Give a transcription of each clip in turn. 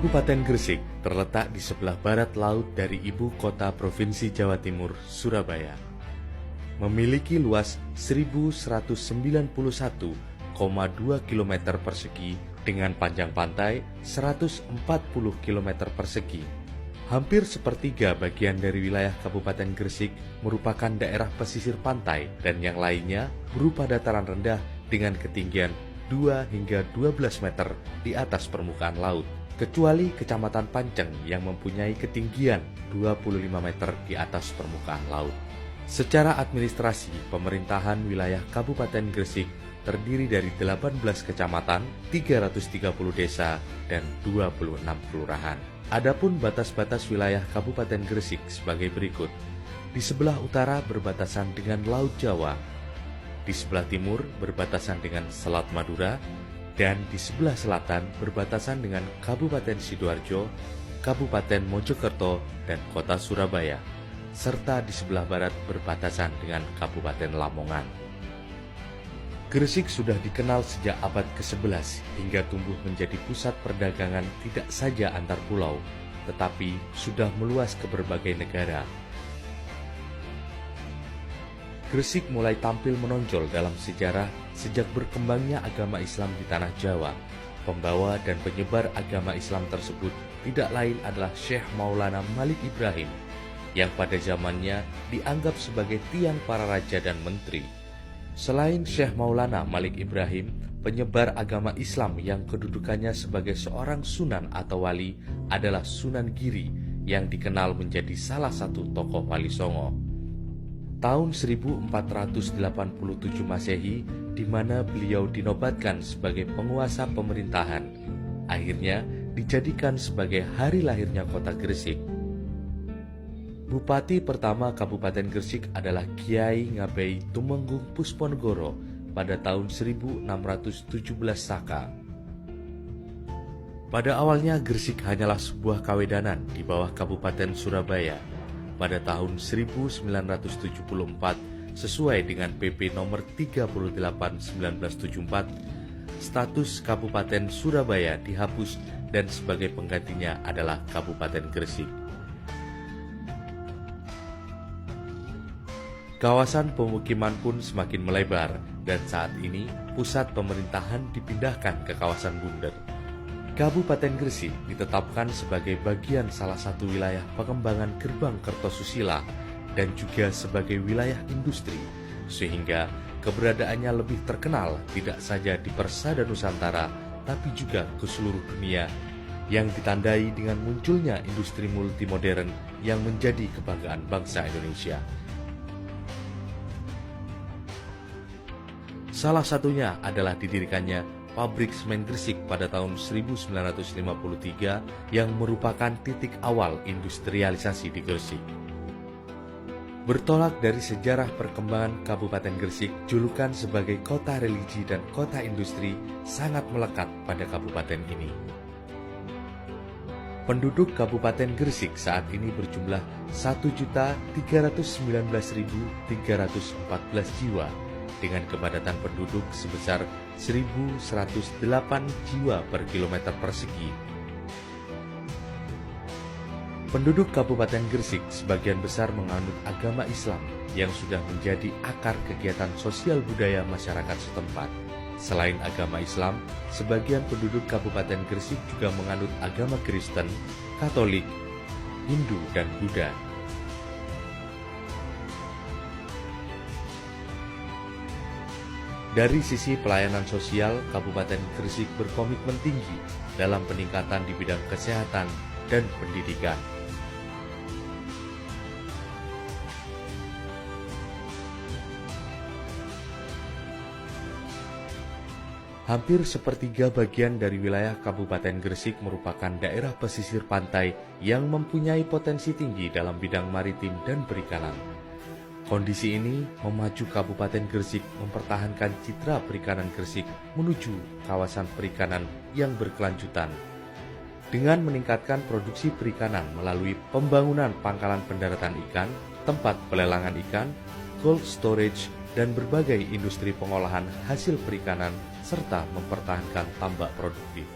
Kabupaten Gresik terletak di sebelah barat laut dari ibu kota Provinsi Jawa Timur, Surabaya. Memiliki luas 1.191,2 km persegi dengan panjang pantai 140 km persegi. Hampir sepertiga bagian dari wilayah Kabupaten Gresik merupakan daerah pesisir pantai dan yang lainnya berupa dataran rendah dengan ketinggian 2 hingga 12 meter di atas permukaan laut, kecuali Kecamatan Panceng yang mempunyai ketinggian 25 meter di atas permukaan laut. Secara administrasi, pemerintahan wilayah Kabupaten Gresik terdiri dari 18 kecamatan, 330 desa, dan 26 kelurahan. Adapun batas-batas wilayah Kabupaten Gresik sebagai berikut. Di sebelah utara berbatasan dengan Laut Jawa, di sebelah timur berbatasan dengan Selat Madura, dan di sebelah selatan berbatasan dengan Kabupaten Sidoarjo, Kabupaten Mojokerto, dan Kota Surabaya, serta di sebelah barat berbatasan dengan Kabupaten Lamongan. Gresik sudah dikenal sejak abad ke-11 hingga tumbuh menjadi pusat perdagangan tidak saja antar pulau, tetapi sudah meluas ke berbagai negara. Gresik mulai tampil menonjol dalam sejarah sejak berkembangnya agama Islam di tanah Jawa. Pembawa dan penyebar agama Islam tersebut tidak lain adalah Syekh Maulana Malik Ibrahim, yang pada zamannya dianggap sebagai tiang para raja dan menteri. Selain Syekh Maulana Malik Ibrahim, penyebar agama Islam yang kedudukannya sebagai seorang sunan atau wali adalah Sunan Giri, yang dikenal menjadi salah satu tokoh Wali Songo. Tahun 1487 Masehi, di mana beliau dinobatkan sebagai penguasa pemerintahan, akhirnya dijadikan sebagai hari lahirnya kota Gresik. Bupati pertama Kabupaten Gresik adalah Kiai Ngabei Tumenggung Pusponegoro pada tahun 1617 Saka. Pada awalnya Gresik hanyalah sebuah kawedanan di bawah Kabupaten Surabaya. Pada tahun 1974, sesuai dengan PP nomor 38 1974, status Kabupaten Surabaya dihapus dan sebagai penggantinya adalah Kabupaten Gresik. Kawasan pemukiman pun semakin melebar dan saat ini pusat pemerintahan dipindahkan ke kawasan Bunder. Kabupaten Gresik ditetapkan sebagai bagian salah satu wilayah pengembangan Gerbang Kertosusila dan juga sebagai wilayah industri, sehingga keberadaannya lebih terkenal tidak saja di Persada Nusantara, tapi juga ke seluruh dunia, yang ditandai dengan munculnya industri multimodern yang menjadi kebanggaan bangsa Indonesia. Salah satunya adalah didirikannya Pabrik Semen Gresik pada tahun 1953 yang merupakan titik awal industrialisasi di Gresik. Bertolak dari sejarah perkembangan Kabupaten Gresik, julukan sebagai kota religi dan kota industri sangat melekat pada kabupaten ini. Penduduk Kabupaten Gresik saat ini berjumlah 1.319.314 jiwa, dengan kepadatan penduduk sebesar 1.108 jiwa per kilometer persegi. Penduduk Kabupaten Gresik sebagian besar menganut agama Islam yang sudah menjadi akar kegiatan sosial budaya masyarakat setempat. Selain agama Islam, sebagian penduduk Kabupaten Gresik juga menganut agama Kristen, Katolik, Hindu, dan Buddha. Dari sisi pelayanan sosial, Kabupaten Gresik berkomitmen tinggi dalam peningkatan di bidang kesehatan dan pendidikan. Hampir sepertiga bagian dari wilayah Kabupaten Gresik merupakan daerah pesisir pantai yang mempunyai potensi tinggi dalam bidang maritim dan perikanan. Kondisi ini memacu Kabupaten Gresik mempertahankan citra perikanan Gresik menuju kawasan perikanan yang berkelanjutan. Dengan meningkatkan produksi perikanan melalui pembangunan pangkalan pendaratan ikan, tempat pelelangan ikan, cold storage, dan berbagai industri pengolahan hasil perikanan, serta mempertahankan tambak produktif.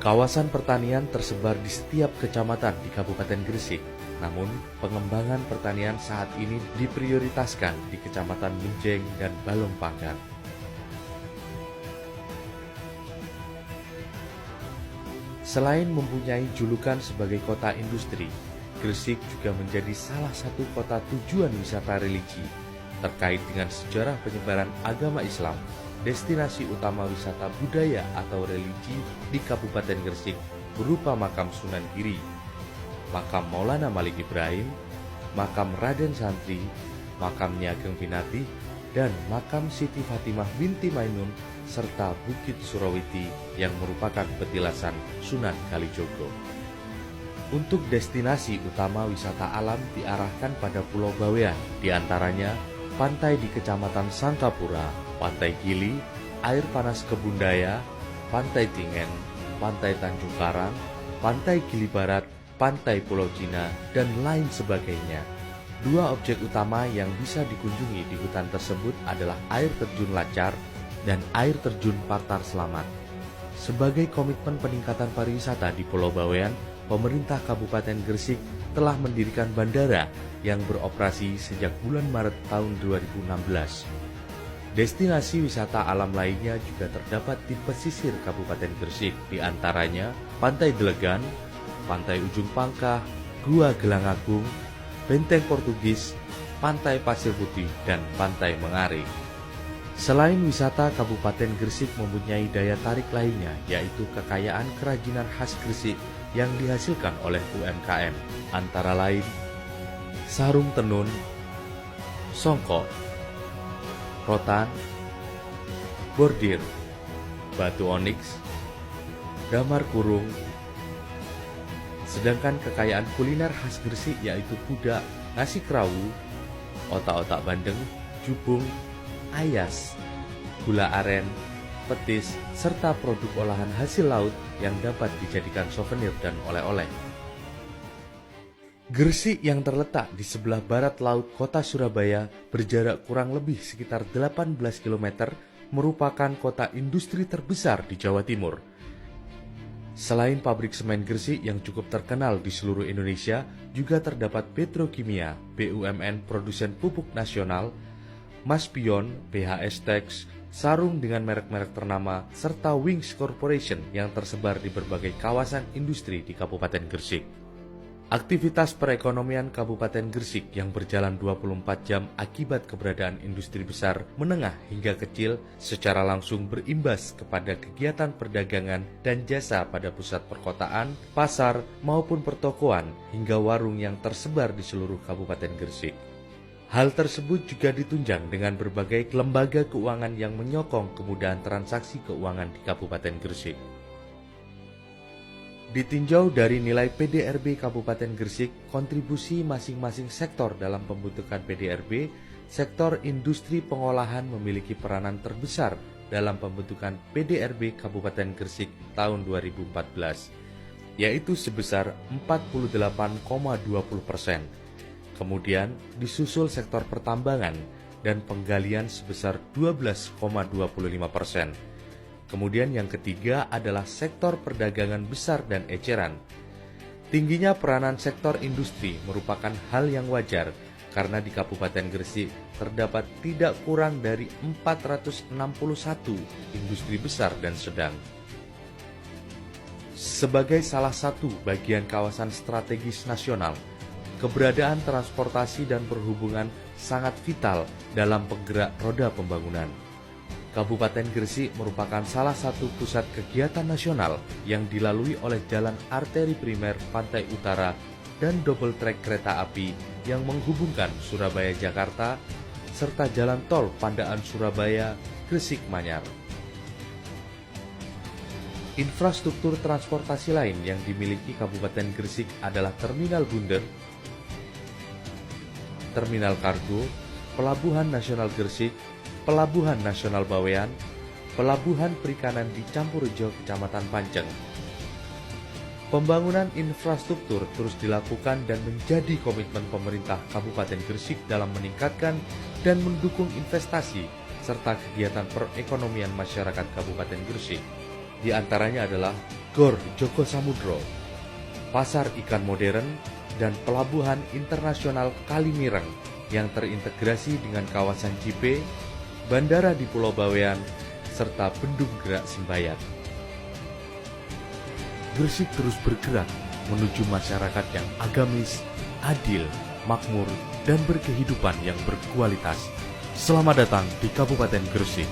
Kawasan pertanian tersebar di setiap kecamatan di Kabupaten Gresik. Namun, pengembangan pertanian saat ini diprioritaskan di Kecamatan Menjeng dan Balongpanggang. Selain mempunyai julukan sebagai kota industri, Gresik juga menjadi salah satu kota tujuan wisata religi. Terkait dengan sejarah penyebaran agama Islam, destinasi utama wisata budaya atau religi di Kabupaten Gresik berupa makam Sunan Giri, makam Maulana Malik Ibrahim, makam Raden Santri, makam Nyi Ageng Pinatih, dan makam Siti Fatimah binti Mainun, serta Bukit Surawiti yang merupakan petilasan Sunan Kalijogo. Untuk destinasi utama wisata alam diarahkan pada Pulau Bawean, diantaranya pantai di Kecamatan Sangkapura, Pantai Gili, Air Panas Kebundaya, Pantai Tingen, Pantai Tanjung Karang, Pantai Gili Barat, Pantai Pulau Cina, dan lain sebagainya. Dua objek utama yang bisa dikunjungi di hutan tersebut adalah air terjun Lacar dan air terjun Partar Selamat. Sebagai komitmen peningkatan pariwisata di Pulau Bawean, pemerintah Kabupaten Gresik telah mendirikan bandara yang beroperasi sejak bulan Maret tahun 2016. Destinasi wisata alam lainnya juga terdapat di pesisir Kabupaten Gresik, diantaranya Pantai Delegan, Pantai Ujung Pangkah, Gua Gelang Agung, Benteng Portugis, Pantai Pasir Putih, dan Pantai Mengare. Selain wisata, Kabupaten Gresik mempunyai daya tarik lainnya, yaitu kekayaan kerajinan khas Gresik yang dihasilkan oleh UMKM, antara lain sarung tenun, songkok, rotan, bordir, batu oniks, damar kurung. Sedangkan kekayaan kuliner khas Gresik yaitu pudak, nasi kerawu, otak-otak bandeng, jubung, ayas, gula aren, petis, serta produk olahan hasil laut yang dapat dijadikan souvenir dan oleh-oleh. Gresik yang terletak di sebelah barat laut kota Surabaya berjarak kurang lebih sekitar 18 km merupakan kota industri terbesar di Jawa Timur. Selain pabrik semen Gresik yang cukup terkenal di seluruh Indonesia, juga terdapat Petrokimia, BUMN produsen pupuk nasional, Maspion, BHS Tex, Sarung dengan merek-merek ternama, serta Wings Corporation yang tersebar di berbagai kawasan industri di Kabupaten Gresik. Aktivitas perekonomian Kabupaten Gresik yang berjalan 24 jam akibat keberadaan industri besar, menengah hingga kecil secara langsung berimbas kepada kegiatan perdagangan dan jasa pada pusat perkotaan, pasar, maupun pertokoan hingga warung yang tersebar di seluruh Kabupaten Gresik. Hal tersebut juga ditunjang dengan berbagai lembaga keuangan yang menyokong kemudahan transaksi keuangan di Kabupaten Gresik. Ditinjau dari nilai PDRB Kabupaten Gresik, kontribusi masing-masing sektor dalam pembentukan PDRB, sektor industri pengolahan memiliki peranan terbesar dalam pembentukan PDRB Kabupaten Gresik tahun 2014, yaitu sebesar 48,20%. Kemudian disusul sektor pertambangan dan penggalian sebesar 12,25%. Kemudian yang ketiga adalah sektor perdagangan besar dan eceran. Tingginya peranan sektor industri merupakan hal yang wajar karena di Kabupaten Gresik terdapat tidak kurang dari 461 industri besar dan sedang. Sebagai salah satu bagian kawasan strategis nasional, keberadaan transportasi dan perhubungan sangat vital dalam penggerak roda pembangunan. Kabupaten Gresik merupakan salah satu pusat kegiatan nasional yang dilalui oleh jalan arteri primer Pantai Utara dan double track kereta api yang menghubungkan Surabaya-Jakarta, serta jalan tol Pandaan Surabaya-Gresik-Manyar. Infrastruktur transportasi lain yang dimiliki Kabupaten Gresik adalah Terminal Bunder, Terminal Kargo, Pelabuhan Nasional Gresik, Pelabuhan Nasional Bawean, Pelabuhan Perikanan di Campurjo, Kecamatan Panceng. Pembangunan infrastruktur terus dilakukan dan menjadi komitmen pemerintah Kabupaten Gresik dalam meningkatkan dan mendukung investasi serta kegiatan perekonomian masyarakat Kabupaten Gresik. Di antaranya adalah Gor Joko Samudro, pasar ikan modern, dan pelabuhan internasional Kalimireng yang terintegrasi dengan kawasan Cipe, bandara di Pulau Bawean, serta bendung gerak Sembayat. Gresik terus bergerak menuju masyarakat yang agamis, adil, makmur, dan berkehidupan yang berkualitas. Selamat datang di Kabupaten Gresik.